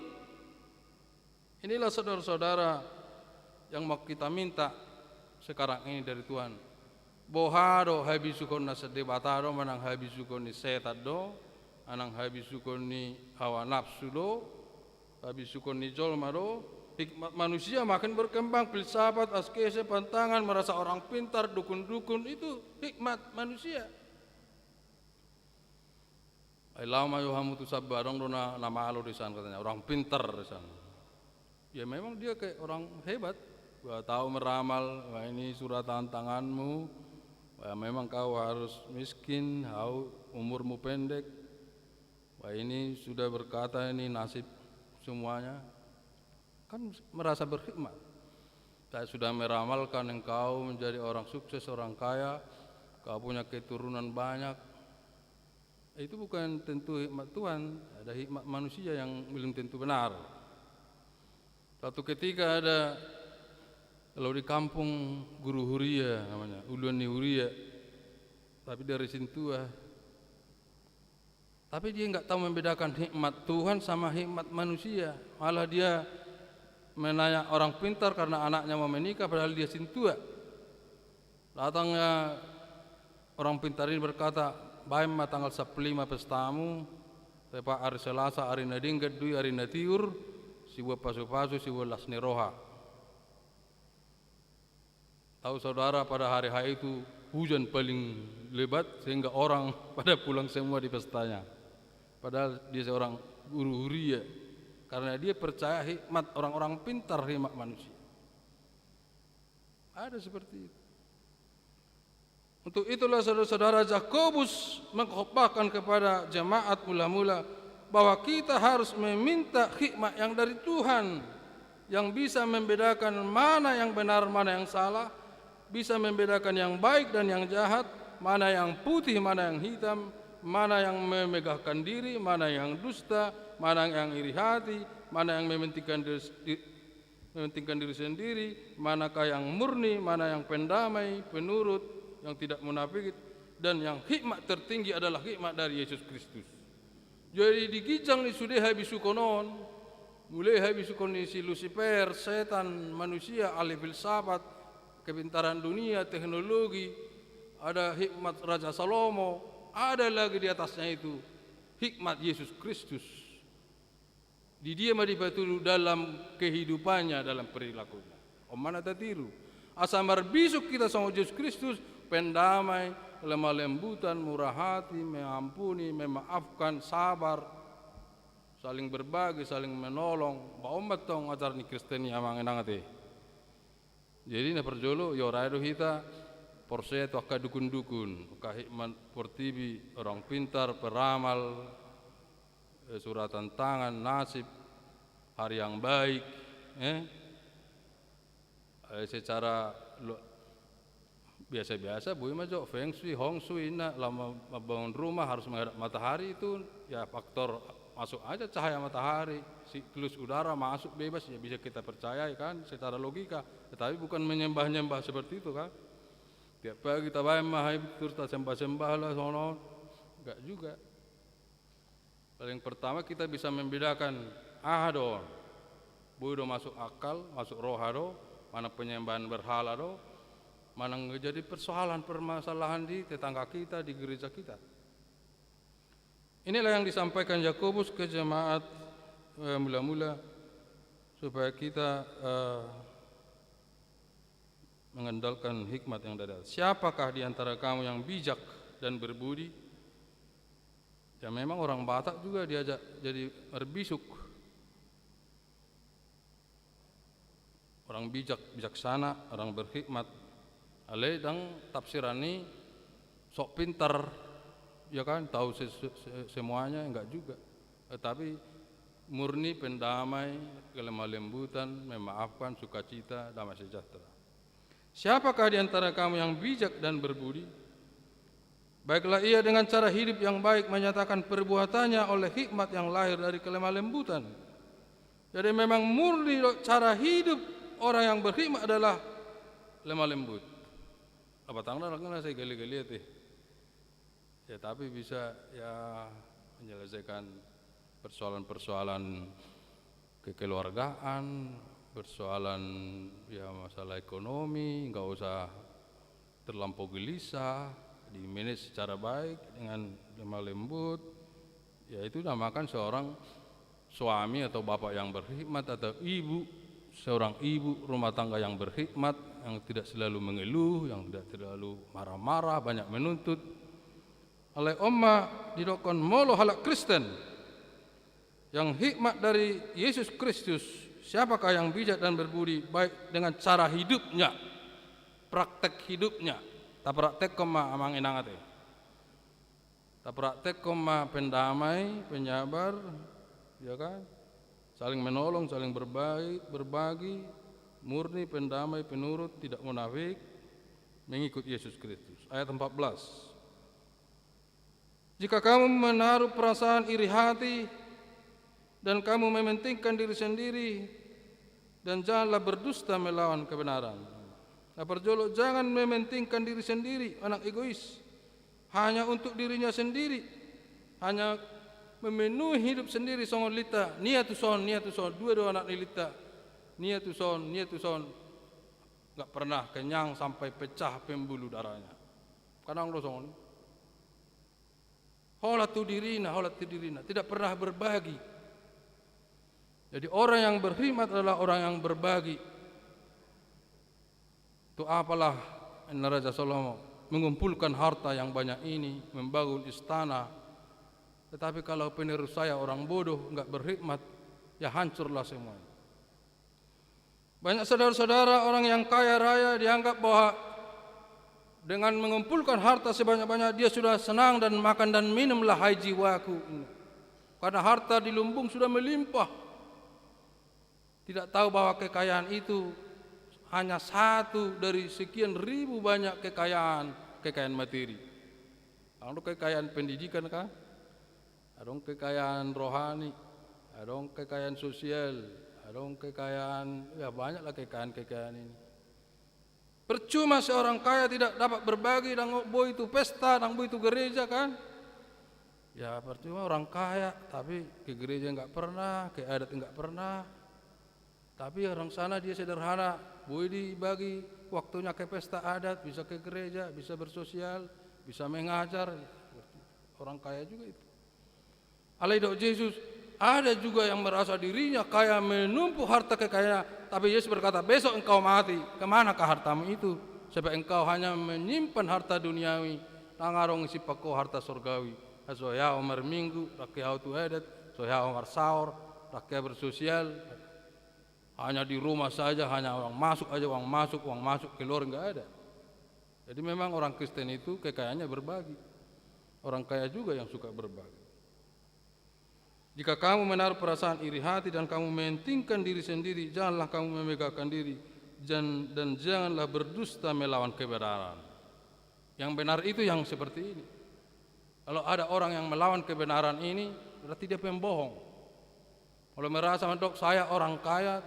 Inilah saudara-saudara yang mau kita minta sekarang ini dari Tuhan. Bohado habisukon na sedebatado manang habisukon ni setan do, anang habisukon ni hawa nafsu do, habisukon ni jolma do. Hikmat manusia makin berkembang, filsafat, askese, pantangan, merasa orang pintar, dukun-dukun, itu hikmat manusia. lama yohamu tu sabarong dona nama alo di sana katanya, orang pintar di sana. Ya memang dia kayak orang hebat, tahu meramal, wah ini suratan tanganmu, wah memang kau harus miskin, umurmu pendek, wah ini sudah berkata ini nasib semuanya, kan merasa berkhidmat. Saya sudah meramalkan engkau menjadi orang sukses, orang kaya, kau punya keturunan banyak. Itu bukan tentu hikmat Tuhan, ada hikmat manusia yang belum tentu benar. Suatu ketika ada, kalau di kampung Guru Huria namanya, Uluan Huria, tapi dari Sintua. Tapi dia enggak tahu membedakan hikmat Tuhan sama hikmat manusia. Malah dia menanya orang pintar karena anaknya mau menikah padahal dia Sintua. Datangnya orang pintar ini berkata, "Baim tanggal 15 pestamu, tepa hari Selasa, hari nadinggat dui, hari natiur, siwa pasu-pasu, siwa lasni roha." Tahu saudara, pada hari itu hujan paling lebat sehingga orang pada pulang semua di pestanya. Padahal dia seorang guru huria, karena dia percaya hikmat orang-orang pintar, hikmat manusia. Ada seperti itu. Untuk itulah saudara-saudara, Yakobus mengkhotbahkan kepada jemaat mula-mula bahwa kita harus meminta hikmat yang dari Tuhan, yang bisa membedakan mana yang benar, mana yang salah, bisa membedakan yang baik dan yang jahat, mana yang putih, mana yang hitam, mana yang memegahkan diri, mana yang dusta, mana yang iri hati, mana yang mementingkan diri sendiri, manakah yang murni, mana yang pendamai, penurut, yang tidak munafik, dan yang hikmat tertinggi adalah hikmat dari Yesus Kristus. Jadi digijang ni sudah habis konon, mulai habis konon si Lucifer, setan, manusia, ahli filsafat, kepintaran dunia, teknologi, ada hikmat Raja Salomo, ada lagi di atasnya itu hikmat Yesus Kristus. Di dia madibatu dalam kehidupannya, dalam perilakunya. Mana tiru? Asamar bisuk kita sama Yesus Kristus, pendamai, lemah lembutan, murah hati, mengampuni, memaafkan, sabar, saling berbagi, saling menolong. Baumat tong ajar ni Kristen yang mengenangati. Jadi na perjolo yo raido hita porse tu akka dukun-dukun, akka hikmat portibi, orang pintar, peramal, suratan tangan, nasib, hari yang baik, secara biasa-biasa bui majo feng shui, hong shui, lama membangun rumah harus menghadap matahari, itu ya faktor masuk aja cahaya matahari, siklus udara masuk bebas, ya bisa kita percaya kan secara logika, tetapi bukan menyembah-nyembah seperti itu kan. Tiap pagi kita bayar terus kita sembah-sembah lah sono, enggak juga. Paling pertama kita bisa membedakan do, bodo masuk akal, masuk rohado, mana penyembahan berhala do, mana menjadi persoalan permasalahan di tetangga kita, di gereja kita. Inilah yang disampaikan Yakobus ke jemaat mula-mula supaya kita mengandalkan hikmat yang dari atas. Siapakah di antara kamu yang bijak dan berbudi? Ya memang orang Batak juga diajak jadi berbisuk. Orang bijak, bijaksana, orang berhikmat. Ale dang tafsirani sok pintar, ya kan, tahu semuanya, enggak juga. Tetapi murni, pendamai, kelemah lembutan, memaafkan, sukacita, damai sejahtera. Siapakah di antara kamu yang bijak dan berbudi? Baiklah ia dengan cara hidup yang baik menyatakan perbuatannya oleh hikmat yang lahir dari kelemah lembutan. Jadi memang murni cara hidup orang yang berhikmat adalah lemah lembut. Apa tanggal lah saya gali-gali ya, tapi bisa ya menyelesaikan persoalan-persoalan kekeluargaan, persoalan ya masalah ekonomi, enggak usah terlampau gelisah, di-manage secara baik dengan lemah lembut. Ya itu namakan seorang suami atau bapak yang berhikmat, atau ibu, seorang ibu rumah tangga yang berhikmat, yang tidak selalu mengeluh, yang tidak terlalu marah-marah, banyak menuntut. oleh Umma didokon molo halak Kristen yang hikmat dari Yesus Kristus. Siapakah yang bijak dan berbudi baik dengan cara hidupnya, praktek hidupnya. Tak praktek koma amang inangate. Tak praktek koma pendamai, penyabar, ya kan? Saling menolong, saling berbagi, murni, pendamai, penurut, tidak munafik, mengikut Yesus Kristus. Ayat 14. Jika kamu menaruh perasaan iri hati dan kamu mementingkan diri sendiri, dan janganlah berdusta melawan kebenaran. Perjolo, jangan mementingkan diri sendiri, anak egois, hanya untuk dirinya sendiri, hanya memenuhi hidup sendiri. Songon lita, nia tu son, dua anak lita, nia tu son, nggak pernah kenyang sampai pecah pembuluh darahnya. Kadang lo songon, holat tu dirina, tidak pernah berbagi. Jadi orang yang berkhidmat adalah orang yang berbagi. Itu apalah Raja Salomo mengumpulkan harta yang banyak ini, membangun istana. Tetapi kalau penerus saya orang bodoh, enggak berkhidmat, ya hancurlah semuanya. Banyak saudara-saudara orang yang kaya raya dianggap bahwa dengan mengumpulkan harta sebanyak-banyak dia sudah senang dan makan dan minumlah hai jiwaku. Karena harta di lumbung sudah melimpah. Tidak tahu bahwa kekayaan itu hanya satu dari sekian ribu banyak kekayaan materi. Ada kekayaan pendidikan kan? Ada kekayaan rohani, ada kekayaan sosial, ada kekayaan, ya banyaklah kekayaan ini. Percuma seorang kaya tidak dapat berbagi, dan boy itu pesta, dan boy itu gereja kan? Ya percuma orang kaya, tapi ke gereja enggak pernah, ke adat enggak pernah. Tapi orang sana dia sederhana, boleh dibagi waktunya ke pesta adat, bisa ke gereja, bisa bersosial, bisa mengajar. Orang kaya juga itu. Alaidok Yesus, ada juga yang merasa dirinya kaya, menumpuk harta kekayaan. Tapi Yesus berkata, besok engkau mati, kemanakah hartamu itu? Sebab engkau hanya menyimpan harta duniawi, tangarong isi pako harta surgawi. Soya omar minggu, rakyat tu adat, soya omar sahur, rakyat bersosial. Hanya di rumah saja, hanya uang masuk, keluar enggak ada. Jadi memang orang Kristen itu kekayaannya berbagi. Orang kaya juga yang suka berbagi. Jika kamu menaruh perasaan iri hati dan kamu mementingkan diri sendiri, janganlah kamu memegahkan diri dan janganlah berdusta melawan kebenaran. Yang benar itu yang seperti ini. Kalau ada orang yang melawan kebenaran ini, berarti dia pembohong. Kalau merasa dok saya orang kaya,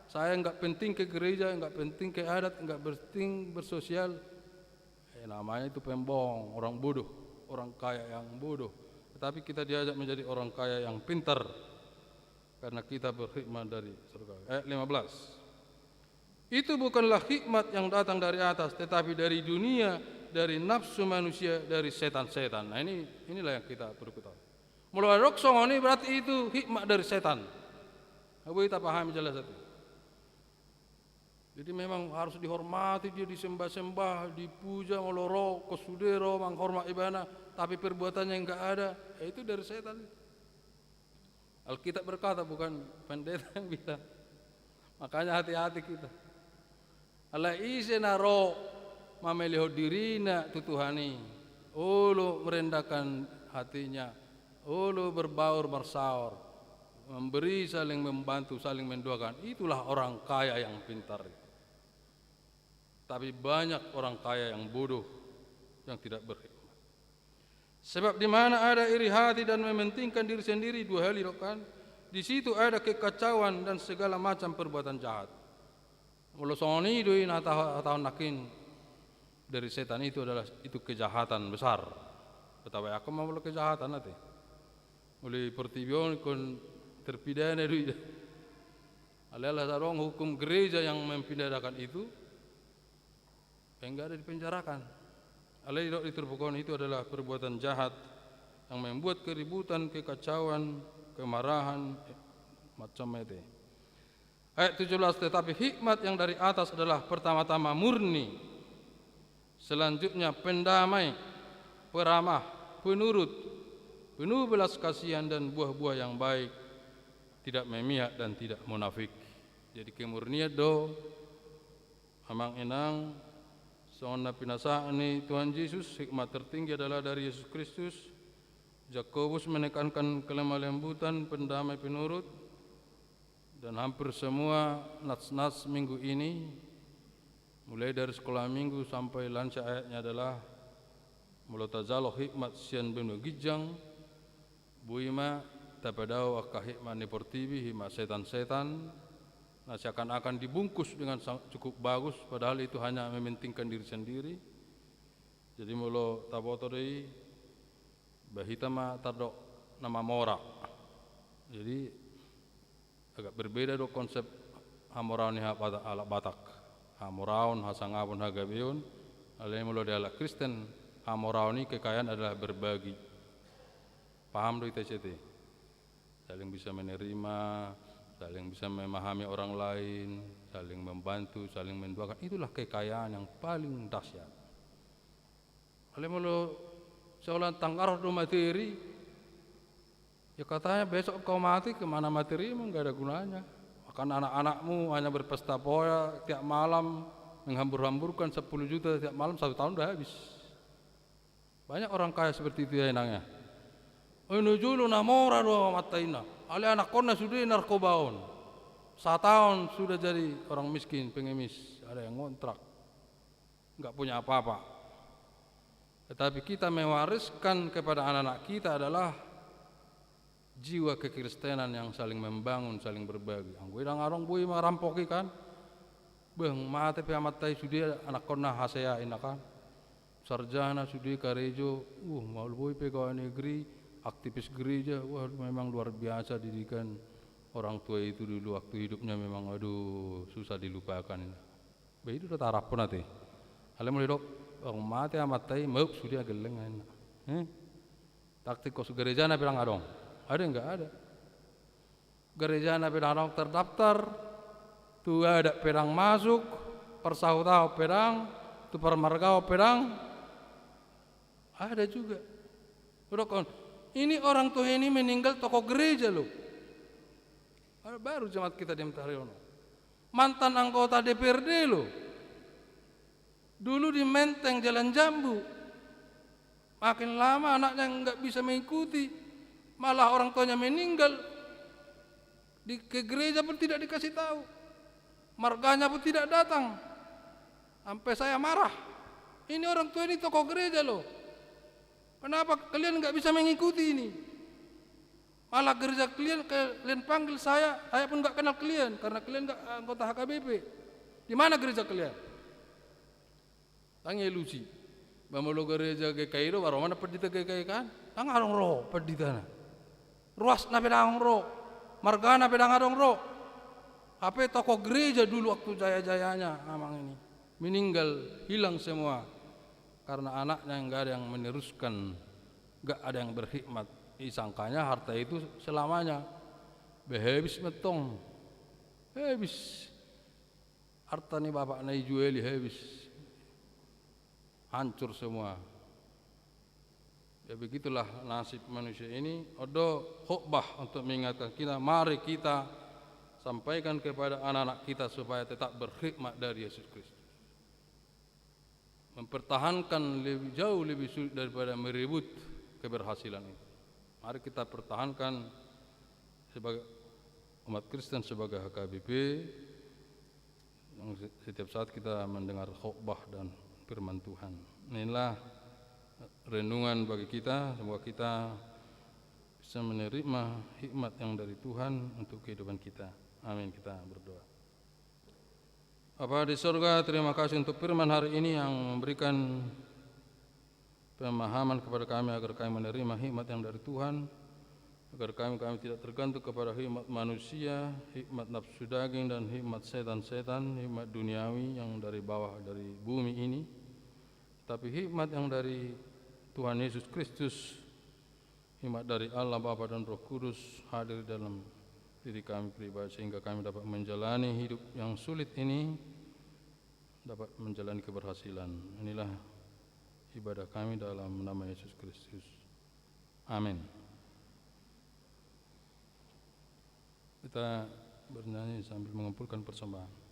saya enggak penting ke gereja, enggak penting ke adat, enggak penting bersosial, namanya itu pembohong, orang bodoh, orang kaya yang bodoh. Tetapi kita diajak menjadi orang kaya yang pintar, karena kita berkhidmat dari surga. Ayat 15. Itu bukanlah hikmat yang datang dari atas, tetapi dari dunia, dari nafsu manusia, dari setan-setan. Nah inilah yang kita perlu ketahui. Mulai roksong ini berarti itu hikmat dari setan. Abu kita pahami jelas itu. Jadi memang harus dihormati, dia disembah-sembah, dipuja, meloro, kesudero, menghormat ibadah, tapi perbuatannya enggak ada, itu dari setan. Alkitab berkata, bukan pendeta yang bilang. Makanya hati-hati kita. Allah isi naro mameliho dirina tutuhani, ulu merendahkan hatinya, ulu berbaur bersaur, memberi, saling membantu, saling mendoakan. Itulah orang kaya yang pintar. Tapi banyak orang kaya yang bodoh, yang tidak berhikmat. Sebab di mana ada iri hati dan mementingkan diri sendiri, dua hal itu kan, di situ ada kekacauan dan segala macam perbuatan jahat. Mulo soni doi atau nakin dari setan itu adalah itu kejahatan besar. Betapa aku mau kejahatan nanti. Oleh pertibion kon terpidana doi. Adalah sarong hukum gereja yang mempidanakan itu. Enggak ada dipenjarakan. Alaidok diterbukon itu adalah perbuatan jahat yang membuat keributan, kekacauan, kemarahan, macam itu. Ayat 17, tetapi hikmat yang dari atas adalah pertama-tama murni, selanjutnya pendamai, peramah, penurut, penuh belas kasihan dan buah-buah yang baik, tidak memihak dan tidak munafik. Jadi kemurnian do amang enang sona pinasaan Tuhan Yesus, hikmat tertinggi adalah dari Yesus Kristus. Yakobus menekankan kelemah lembutan, pendamai, penurut, dan hampir semua nats-nats minggu ini, mulai dari sekolah minggu sampai lanca ayatnya adalah mulotazalo hikmat sian benu gijang, buima tapadau akka hikmat neportibi hikmat setan-setan. Nah, seakan-akan dibungkus dengan cukup bagus, padahal itu hanya mementingkan diri sendiri. Jadi mulo taboto dei bahita ma tardok nama mora. Jadi agak berbeda do konsep hamoraun ha ala Batak. Hamoraun hasangabun hagabeun, ale mulo de ala Kristen hamoraun ini kekayaan adalah berbagi. Paham do ITCT? Saling bisa menerima, saling bisa memahami orang lain, saling membantu, saling mendoakan. Itulah kekayaan yang paling dahsyat. Kalau mau seolah tanggar do materi, ya katanya besok kau mati kemana materi emang gak ada gunanya. Akan anak-anakmu hanya berpesta poya tiap malam, menghambur-hamburkan 10 juta tiap malam, 1 tahun udah habis. Banyak orang kaya seperti itu ya enangnya. Ini julu namora do mataina. Ale anak kona sudah narkobaon. 1 tahun sudah jadi orang miskin, pengemis. Ada yang ngontrak, enggak punya apa-apa. Tetapi kita mewariskan kepada anak-anak kita adalah jiwa kekristenan yang saling membangun, saling berbagi. Anggo idang arong bui marampoki kan. Beng mate pe amatai sudah anak kona hasea inakan. Sarjana sudah karejo, mau bui pegawai negeri, aktivis gereja, wah memang luar biasa didikan orang tua itu dulu waktu hidupnya memang aduh susah dilupakan. Begitu udah tarap pun nanti. Kalau mau hidup orang mati amatai mau sudah gelengan. Taktik kos gereja na bilang adong, ada enggak ada? Gereja na bilang adong terdaftar, tu ada pedang masuk, persahutau pedang, tu permargao pedang, ada juga. Udah kon. Ini orang tua ini meninggal tokoh gereja loh. Baru jemaat kita di Mtariono. Mantan anggota DPRD loh. Dulu di Menteng Jalan Jambu. Makin lama anaknya nggak bisa mengikuti. Malah orang tuanya meninggal. Ke gereja pun tidak dikasih tahu. Marganya pun tidak datang. Sampai saya marah. Ini orang tua ini tokoh gereja loh. Kenapa kalian nggak bisa mengikuti ini? Malah gereja kalian panggil saya pun nggak kenal kalian karena kalian nggak anggota HKBP. Di mana gereja kalian? Tanya Lucy, bamolo gereja GKI do baru mana pedita GKI kan? Tang arong ro pedita na. Ruas na pedang ro, margana pedang arong ro. HP tokoh gereja dulu waktu jaya-jayanya amang ini meninggal, hilang semua. Karena anaknya enggak ada yang meneruskan, enggak ada yang berhikmat. Sangkanya harta itu selamanya. Habis metong. Habis. Harta nih bapak naik juali habis. Hancur semua. Ya begitulah nasib manusia ini. Odo khotbah untuk mengingatkan kita, mari kita sampaikan kepada anak-anak kita supaya tetap berhikmat dari Yesus Kristus. Mempertahankan jauh lebih sulit daripada merebut keberhasilan itu. Mari kita pertahankan sebagai umat Kristen, sebagai HKBP, yang setiap saat kita mendengar khotbah dan firman Tuhan. Inilah renungan bagi kita, semoga kita bisa menerima hikmat yang dari Tuhan untuk kehidupan kita. Amin, kita berdoa. Bapa di surga, terima kasih untuk firman hari ini yang memberikan pemahaman kepada kami agar kami menerima hikmat yang dari Tuhan, agar kami tidak tergantung kepada hikmat manusia, hikmat nafsu daging dan hikmat setan-setan, hikmat duniawi yang dari bawah dari bumi ini, tapi hikmat yang dari Tuhan Yesus Kristus, hikmat dari Allah Bapa dan Roh Kudus hadir dalam diri kami pribadi sehingga kami dapat menjalani hidup yang sulit ini, dapat menjalani keberhasilan. Inilah ibadah kami dalam nama Yesus Kristus. Amin. Kita bernyanyi sambil mengumpulkan persembahan.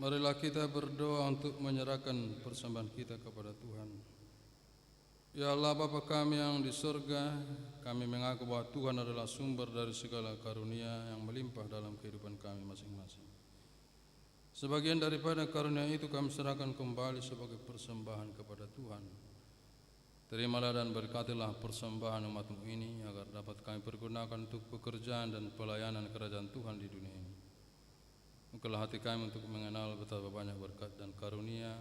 Marilah kita berdoa untuk menyerahkan persembahan kita kepada Tuhan. Ya Allah Bapa kami yang di surga, kami mengaku bahwa Tuhan adalah sumber dari segala karunia yang melimpah dalam kehidupan kami masing-masing. Sebagian daripada karunia itu kami serahkan kembali sebagai persembahan kepada Tuhan. Terimalah dan berkatilah persembahan umat-Mu ini agar dapat kami pergunakan untuk pekerjaan dan pelayanan kerajaan Tuhan di dunia ini. Bukalah hati kami untuk mengenal betapa banyak berkat dan karunia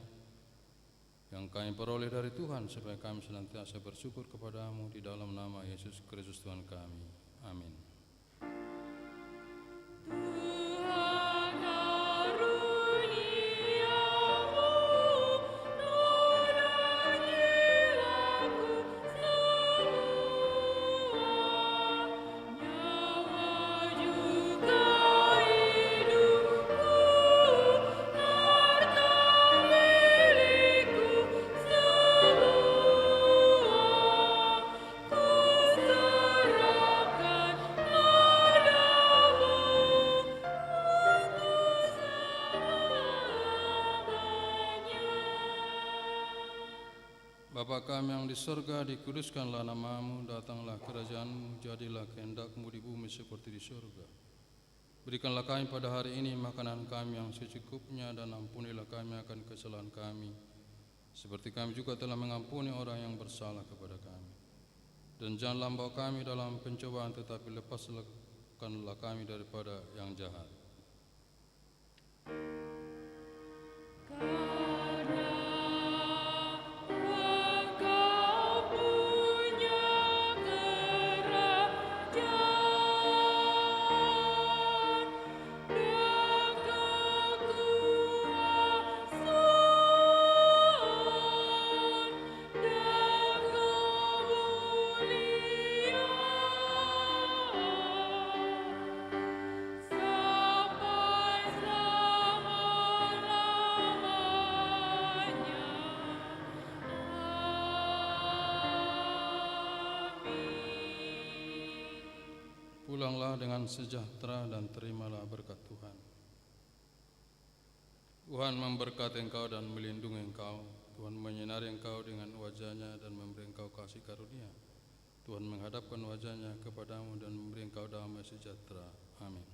yang kami peroleh dari Tuhan, supaya kami senantiasa bersyukur kepada-Mu di dalam nama Yesus Kristus Tuhan kami. Amin. Bapa kami yang di sorga, dikuduskanlah namamu, datanglah kerajaanmu, jadilah kehendakmu di bumi seperti di sorga. Berikanlah kami pada hari ini makanan kami yang secukupnya, dan ampunilah kami akan kesalahan kami, seperti kami juga telah mengampuni orang yang bersalah kepada kami. Dan janganlah membawa kami dalam pencobaan, tetapi lepaskanlah kami daripada yang jahat. Pulanglah dengan sejahtera dan terimalah berkat Tuhan. Tuhan memberkati engkau dan melindungi engkau. Tuhan menyinari engkau dengan wajah-Nya dan memberi engkau kasih karunia. Tuhan menghadapkan wajah-Nya kepadamu dan memberi engkau damai sejahtera. Amin.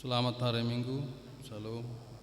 Selamat hari Minggu, Shalom.